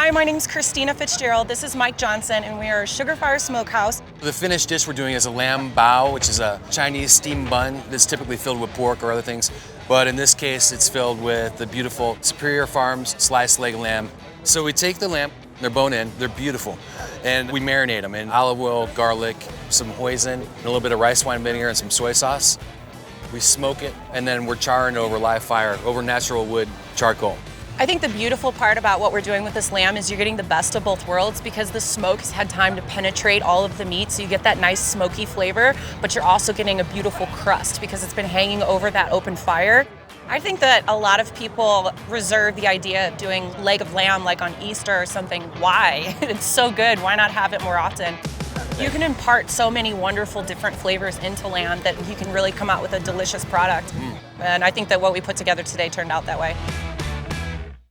Hi, my name's Cristina Fitzgerald. This is Mike Johnson, and we are Sugarfire Smokehouse. The finished dish we're doing is a lamb bao, which is a Chinese steamed bun that's typically filled with pork or other things. But in this case, it's filled with the beautiful Superior Farms sliced leg lamb. So we take the lamb, they're bone in, they're beautiful, and we marinate them in olive oil, garlic, some hoisin, and a little bit of rice wine vinegar and some soy sauce. We smoke it, and then we're charring over live fire, over natural wood charcoal. I think the beautiful part about what we're doing with this lamb is you're getting the best of both worlds because the smoke has had time to penetrate all of the meat, so you get that nice smoky flavor, but you're also getting a beautiful crust because it's been hanging over that open fire. I think that a lot of people reserve the idea of doing leg of lamb like on Easter or something. Why? It's so good. Why not have it more often? You can impart so many wonderful different flavors into lamb that you can really come out with a delicious product. And I think that what we put together today turned out that way.